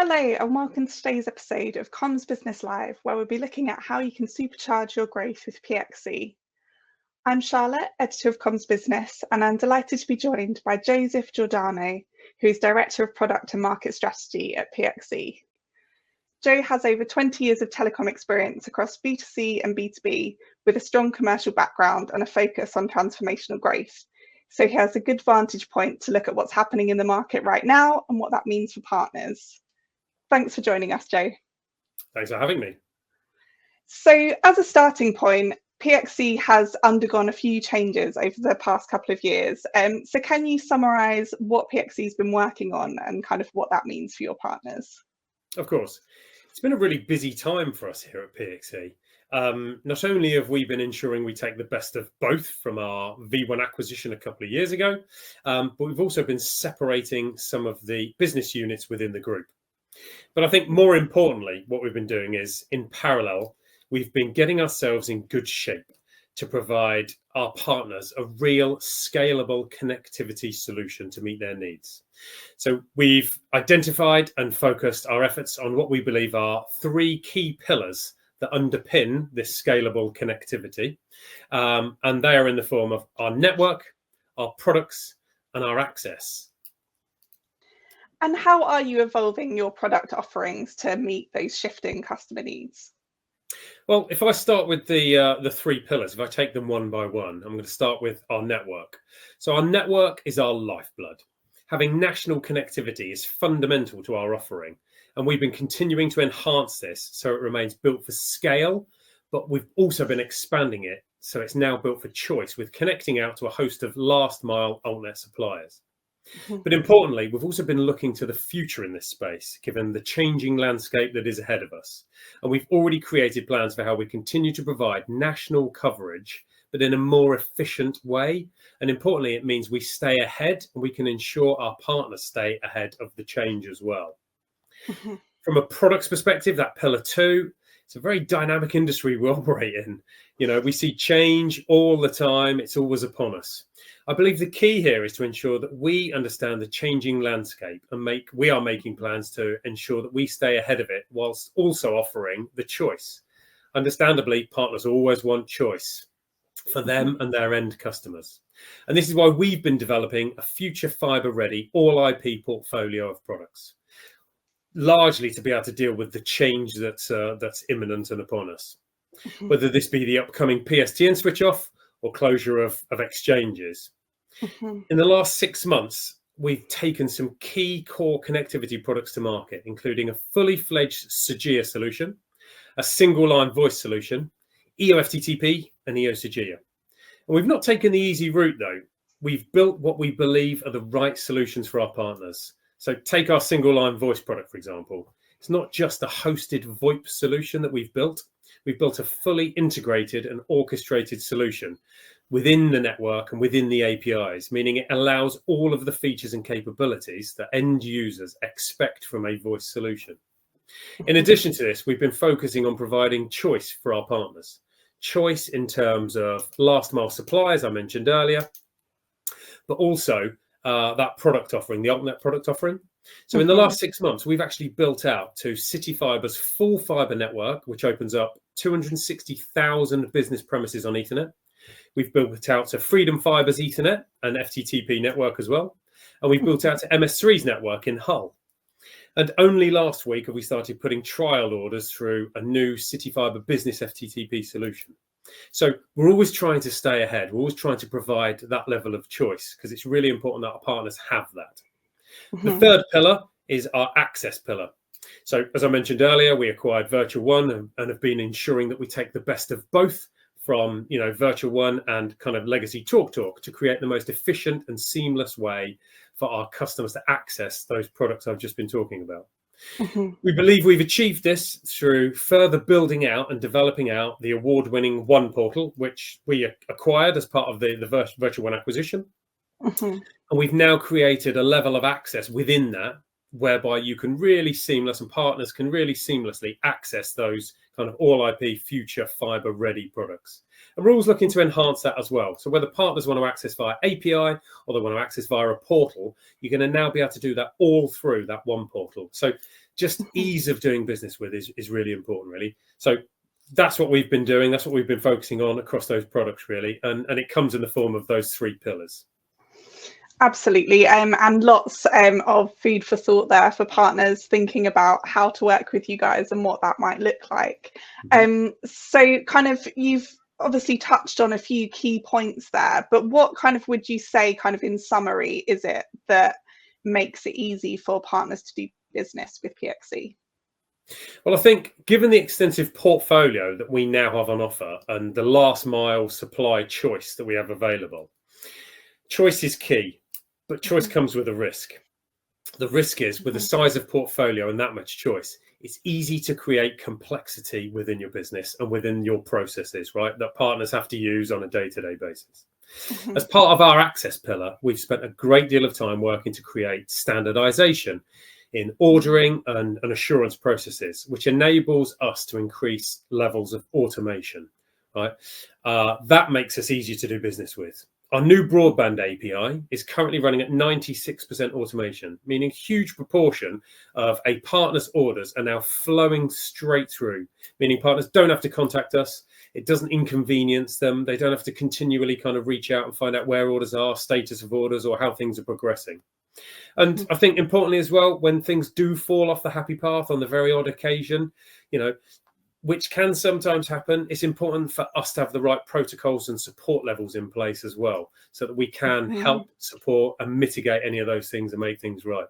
Hello, and welcome to today's episode of Comms Business Live, where we'll be looking at how you can supercharge your growth with PXC. I'm Charlotte, editor of Comms Business, and I'm delighted to be joined by Joseph Giordano, who is Director of Product and Market Strategy at PXC. Joe has over 20 years of telecom experience across B2C and B2B, with a strong commercial background and a focus on transformational growth. So he has a good vantage point to look at what's happening in the market right now and what that means for partners. Thanks for joining us, Joe. Thanks for having me. So as a starting point, PXC has undergone a few changes over the past couple of years. So can you summarise what PXC has been working on and kind of what that means for your partners? Of course. It's been a really busy time for us here at PXC. Not only have we been ensuring we take the best of both from our V1 acquisition a couple of years ago, but we've also been separating some of the business units within the group. But I think more importantly, what we've been doing is, in parallel, we've been getting ourselves in good shape to provide our partners a real scalable connectivity solution to meet their needs. So we've identified and focused our efforts on what we believe are three key pillars that underpin this scalable connectivity. And they are in the form of our network, our products, and our access. And how are you evolving your product offerings to meet those shifting customer needs? Well, if I start with the three pillars, if I take them one by one, I'm going to start with our network. So our network is our lifeblood. Having national connectivity is fundamental to our offering, and we've been continuing to enhance this so it remains built for scale, but we've also been expanding it so it's now built for choice, with connecting out to a host of last mile altnet suppliers. But importantly, we've also been looking to the future in this space, given the changing landscape that is ahead of us. And we've already created plans for how we continue to provide national coverage, but in a more efficient way. And importantly, it means we stay ahead and we can ensure our partners stay ahead of the change as well. From a products perspective, that pillar two, it's a very dynamic industry we operate in. You know, we see change all the time. It's always upon us. I believe the key here is to ensure that we understand the changing landscape and we are making plans to ensure that we stay ahead of it whilst also offering the choice. Understandably, partners always want choice for them and their end customers. And this is why we've been developing a future fibre ready all IP portfolio of products, largely to be able to deal with the change that's imminent and upon us, whether this be the upcoming PSTN switch off or closure of exchanges. In the last 6 months, we've taken some key core connectivity products to market, including a fully fledged Sagia solution, a single line voice solution, EOFTTP and EOSagia. And we've not taken the easy route though. We've built what we believe are the right solutions for our partners. So take our single line voice product, for example. It's not just a hosted VoIP solution that we've built. We've built a fully integrated and orchestrated solution within the network and within the APIs, meaning it allows all of the features and capabilities that end users expect from a voice solution. In addition to this, we've been focusing on providing choice for our partners. Choice in terms of last mile supply, as I mentioned earlier, but also that product offering, the altnet product offering. So in the last 6 months, we've actually built out to City Fibre's full fibre network, which opens up 260,000 business premises on Ethernet. We've built out to Freedom Fibre's Ethernet and FTTP network as well. And we've built out to MS3's network in Hull. And only last week have we started putting trial orders through a new City Fibre business FTTP solution. So we're always trying to stay ahead. We're always trying to provide that level of choice because it's really important that our partners have that. The third pillar is our access pillar. So as I mentioned earlier, we acquired Virtual One and have been ensuring that we take the best of both from, Virtual One and kind of legacy TalkTalk to create the most efficient and seamless way for our customers to access those products I've just been talking about. We believe we've achieved this through further building out and developing out the award-winning One portal, which we acquired as part of the Virtual One acquisition. And we've now created a level of access within that whereby you can really and partners can really seamlessly access those kind of all IP future fiber ready products. And we're always looking to enhance that as well. So whether partners want to access via API or they want to access via a portal, you're going to now be able to do that all through that one portal. So just ease of doing business with is really important, really. So that's what we've been doing. That's what we've been focusing on across those products, really. And it comes in the form of those 3 pillars. Absolutely, and lots of food for thought there for partners thinking about how to work with you guys and what that might look like. So kind of you've obviously touched on a few key points there, but what kind of would you say kind of in summary is it that makes it easy for partners to do business with PXC? Well, I think given the extensive portfolio that we now have on offer and the last mile supply choice that we have available, choice is key. But choice comes with a risk. The risk is with the size of portfolio and that much choice, it's easy to create complexity within your business and within your processes, right? That partners have to use on a day-to-day basis. As part of our access pillar, we've spent a great deal of time working to create standardization in ordering and assurance processes, which enables us to increase levels of automation, right? That makes us easier to do business with. Our new broadband API is currently running at 96% automation, meaning a huge proportion of a partner's orders are now flowing straight through, meaning partners don't have to contact us. It doesn't inconvenience them. They don't have to continually kind of reach out and find out where orders are, status of orders, or how things are progressing. And I think importantly as well, when things do fall off the happy path on the very odd occasion, which can sometimes happen, it's important for us to have the right protocols and support levels in place as well, so that we can help support and mitigate any of those things and make things right.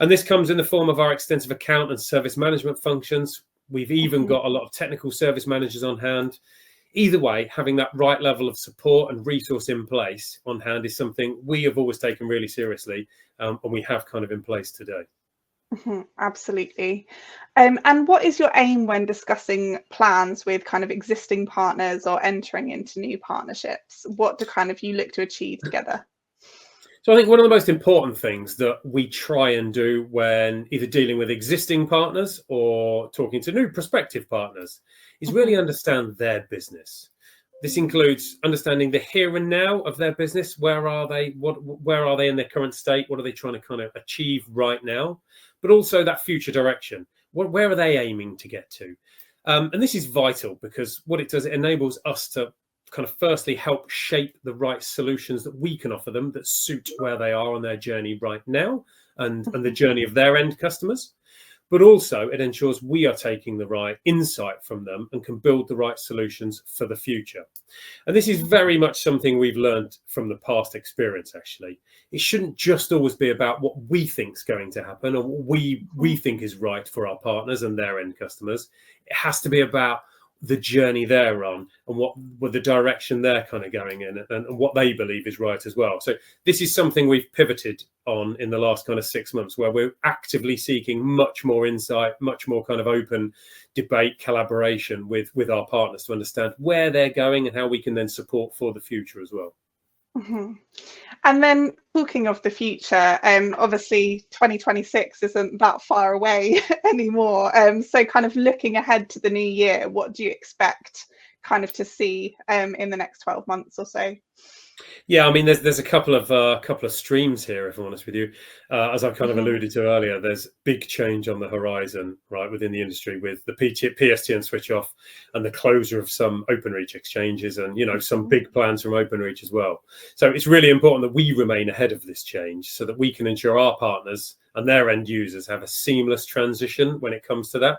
And this comes in the form of our extensive account and service management functions. We've even got a lot of technical service managers on hand. Either way, having that right level of support and resource in place on hand is something we have always taken really seriously, and we have kind of in place today. Absolutely. And what is your aim when discussing plans with kind of existing partners or entering into new partnerships? What do kind of you look to achieve together? So I think one of the most important things that we try and do when either dealing with existing partners or talking to new prospective partners is really understand their business. This includes understanding the here and now of their business. Where are they? Where are they in their current state? What are they trying to kind of achieve right now? But also that future direction. Where are they aiming to get to? And this is vital because what it does, it enables us to kind of firstly help shape the right solutions that we can offer them that suit where they are on their journey right now and the journey of their end customers. But also it ensures we are taking the right insight from them and can build the right solutions for the future. And this is very much something we've learned from the past experience, actually. It shouldn't just always be about what we think is going to happen or what we think is right for our partners and their end customers. It has to be about the journey they're on and what the direction they're kind of going in and what they believe is right as well. So this is something we've pivoted on in the last kind of 6 months, where we're actively seeking much more insight, much more kind of open debate, collaboration with our partners to understand where they're going and how we can then support for the future as well. And then talking of the future, obviously 2026 isn't that far away anymore. So kind of looking ahead to the new year, what do you expect kind of to see in the next 12 months or so? Yeah, I mean, there's a couple of streams here, if I'm honest with you. As I kind of alluded to earlier, there's big change on the horizon, right, within the industry with the PSTN switch off and the closure of some Openreach exchanges and, some big plans from Openreach as well. So it's really important that we remain ahead of this change so that we can ensure our partners and their end users have a seamless transition when it comes to that.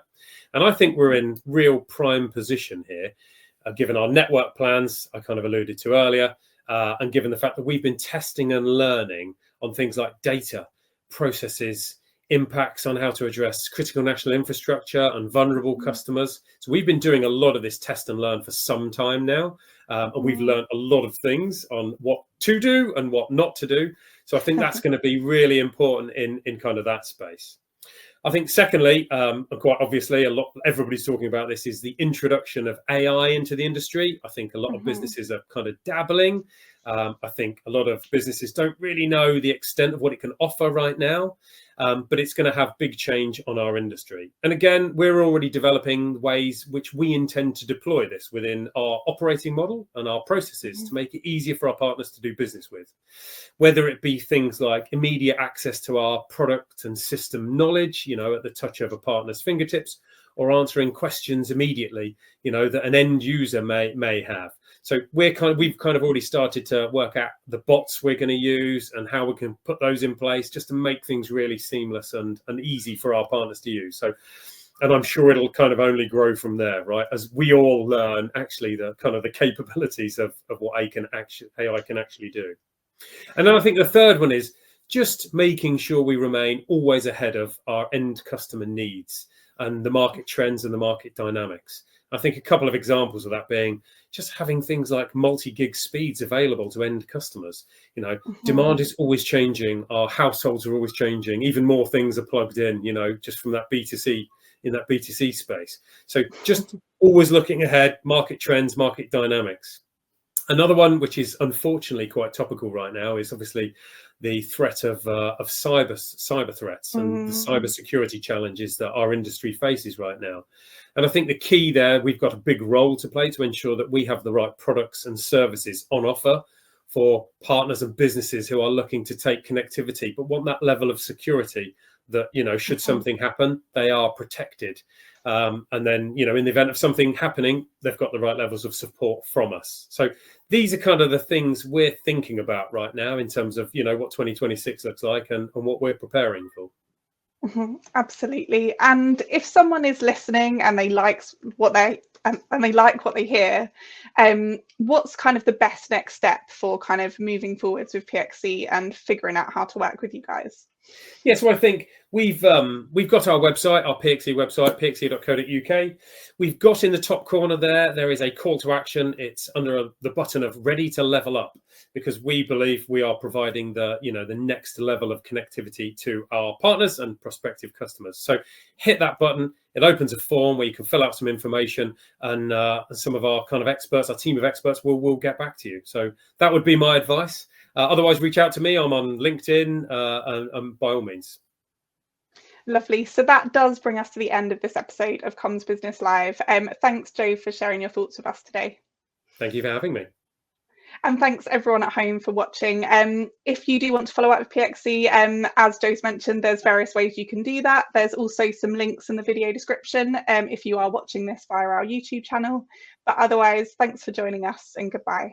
And I think we're in real prime position here, given our network plans I kind of alluded to earlier. And given the fact that we've been testing and learning on things like data, processes, impacts on how to address critical national infrastructure and vulnerable customers. So we've been doing a lot of this test and learn for some time now. And we've learned a lot of things on what to do and what not to do. So I think that's going to be really important in kind of that space. I think secondly, quite obviously, everybody's talking about this, is the introduction of AI into the industry. I think a lot of businesses are kind of dabbling. I think a lot of businesses don't really know the extent of what it can offer right now, but it's going to have big change on our industry. And again, we're already developing ways which we intend to deploy this within our operating model and our processes to make it easier for our partners to do business with. Whether it be things like immediate access to our product and system knowledge, at the touch of a partner's fingertips, or answering questions immediately, that an end user may have. So we've kind of already started to work out the bots we're going to use and how we can put those in place just to make things really seamless and easy for our partners to use. So, and I'm sure it'll kind of only grow from there, right? As we all learn actually the kind of the capabilities of what AI can actually do. And then I think the third one is just making sure we remain always ahead of our end customer needs and the market trends and the market dynamics. I think a couple of examples of that being just having things like multi-gig speeds available to end customers. Demand is always changing. Our households are always changing. Even more things are plugged in, just from that B2C, in that B2C space. So just always looking ahead, market trends, market dynamics. Another one, which is unfortunately quite topical right now, is obviously the threat of cyber threats and the cyber security challenges that our industry faces right now. And I think the key there, we've got a big role to play to ensure that we have the right products and services on offer for partners and businesses who are looking to take connectivity, but want that level of security that, should something happen, they are protected. And then, in the event of something happening, they've got the right levels of support from us. So these are kind of the things we're thinking about right now in terms of, what 2026 looks like and what we're preparing for. Absolutely. And if someone is listening and they like what they hear, what's kind of the best next step for kind of moving forwards with PXC and figuring out how to work with you guys? Yeah, so I think we've got our website, our PXC website, pxc.co.uk. We've got in the top corner there is a call to action. It's under the button of ready to level up, because we believe we are providing the next level of connectivity to our partners and prospective customers. So hit that button. It opens a form where you can fill out some information, and some of our kind of experts, our team of experts, will get back to you. So that would be my advice. Otherwise, reach out to me. I'm on LinkedIn, by all means. Lovely. So that does bring us to the end of this episode of Comms Business Live. Thanks, Joe, for sharing your thoughts with us today. Thank you for having me. And thanks everyone at home for watching. If you do want to follow up with PXC, as Joe's mentioned, there's various ways you can do that. There's also some links in the video description if you are watching this via our YouTube channel. But otherwise, thanks for joining us and goodbye.